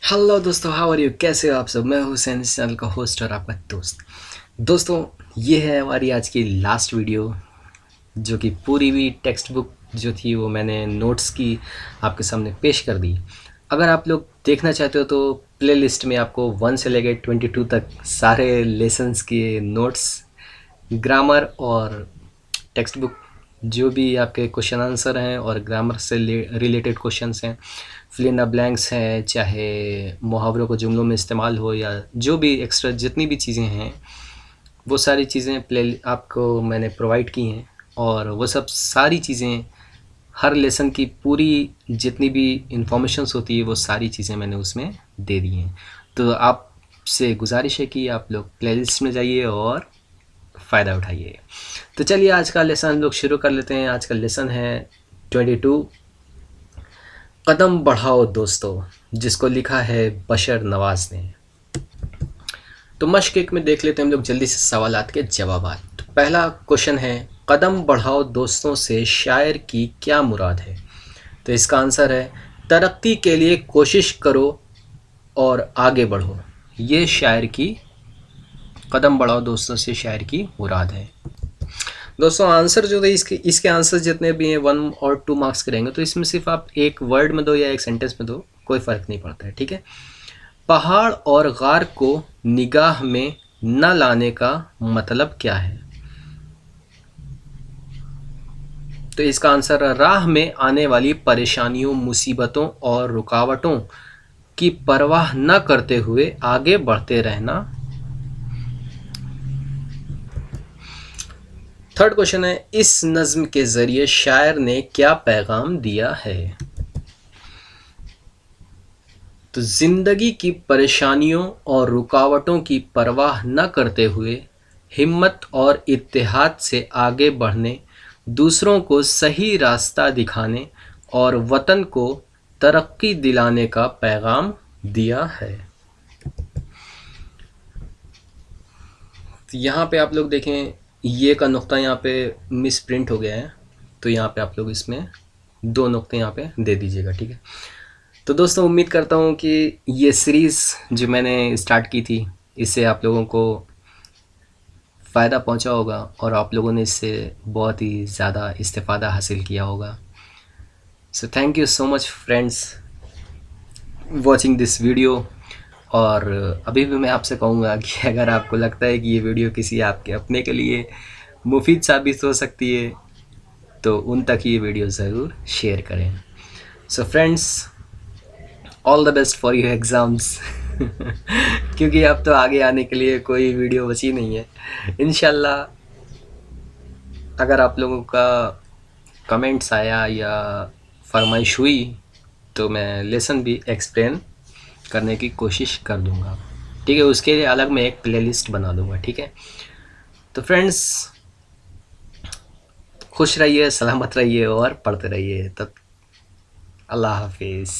Hello दोस्तों, how are you? कैसे हो आप सब? मैं हुसैन, इस चैनल का होस्ट और आपका दोस्त। दोस्तों, ये है हमारी आज की लास्ट वीडियो, जो कि पूरी भी टेक्स्ट बुक जो थी वो मैंने नोट्स की आपके सामने पेश कर दी। अगर आप लोग देखना चाहते हो तो प्ले लिस्ट में आपको 1 से लेकर 22 तक सारे लेसन्स के नोट्स, ग्रामर और टेक्स्ट बुक जो भी आपके क्वेश्चन आंसर हैं और ग्रामर से रिलेटेड क्वेश्चंस हैं, फिल इन द ब्लैंक्स हैं, चाहे मुहावरों को जुमलों में इस्तेमाल हो या जो भी एक्स्ट्रा जितनी भी चीज़ें हैं, वो सारी चीज़ें प्ले आपको मैंने प्रोवाइड की हैं। और वो सब सारी चीज़ें, हर लेसन की पूरी जितनी भी इंफॉर्मेशंस होती है वो सारी चीज़ें मैंने उसमें दे दी हैं। तो आपसे गुजारिश है कि आप लोग प्लेलिस्ट में जाइए और फ़ायदा उठाइए। तो चलिए आज का लेसन हम लोग शुरू कर लेते हैं। आज का लेसन है 22, कदम बढ़ाओ दोस्तों, जिसको लिखा है बशर नवाज ने। तो मश्क एक में देख लेते हैं हम लोग जल्दी से सवालात के जवाबात। तो पहला क्वेश्चन है, कदम बढ़ाओ दोस्तों से शायर की क्या मुराद है? तो इसका आंसर है, तरक्की के लिए कोशिश करो और आगे बढ़ो। ये शायर की, कदम बढ़ाओ दोस्तों से शायर की मुराद है। दोस्तों, आंसर जो है इसके आंसर जितने भी हैं 1 और 2 मार्क्स के रहेंगे। तो इसमें सिर्फ आप एक वर्ड में दो या एक सेंटेंस में दो, कोई फ़र्क नहीं पड़ता है, ठीक है। पहाड़ और गार को निगाह में न लाने का मतलब क्या है? तो इसका आंसर है, राह में आने वाली परेशानियों, मुसीबतों और रुकावटों की परवाह न करते हुए आगे बढ़ते रहना। थर्ड क्वेश्चन है, इस नज्म के जरिए शायर ने क्या पैगाम दिया है? तो जिंदगी की परेशानियों और रुकावटों की परवाह न करते हुए हिम्मत और इत्तेहाद से आगे बढ़ने, दूसरों को सही रास्ता दिखाने और वतन को तरक्की दिलाने का पैगाम दिया है। तो यहाँ पे आप लोग देखें, ये का नुक्ता यहाँ पे मिस प्रिंट हो गया है, तो यहाँ पे आप लोग इसमें 2 नुक्ते यहाँ पे दे दीजिएगा, ठीक है। तो दोस्तों, उम्मीद करता हूँ कि ये सीरीज़ जो मैंने स्टार्ट की थी, इससे आप लोगों को फ़ायदा पहुँचा होगा और आप लोगों ने इससे बहुत ही ज़्यादा इस्तेफ़ादा हासिल किया होगा। So thank you so much friends watching this video. और अभी भी मैं आपसे कहूँगा कि अगर आपको लगता है कि ये वीडियो किसी आपके अपने के लिए मुफीद साबित हो सकती है, तो उन तक ये वीडियो ज़रूर शेयर करें। So friends, all the best for your exams क्योंकि अब तो आगे आने के लिए कोई वीडियो बची नहीं है। इंशाल्लाह अगर आप लोगों का कमेंट्स आया या फरमाइश हुई तो मैं लेसन भी एक्सप्लेन करने की कोशिश कर दूंगा, ठीक है। उसके लिए अलग मैं एक प्लेलिस्ट बना दूंगा, ठीक है। तो फ्रेंड्स, खुश रहिए, सलामत रहिए और पढ़ते रहिए। तब अल्लाह हाफिज़।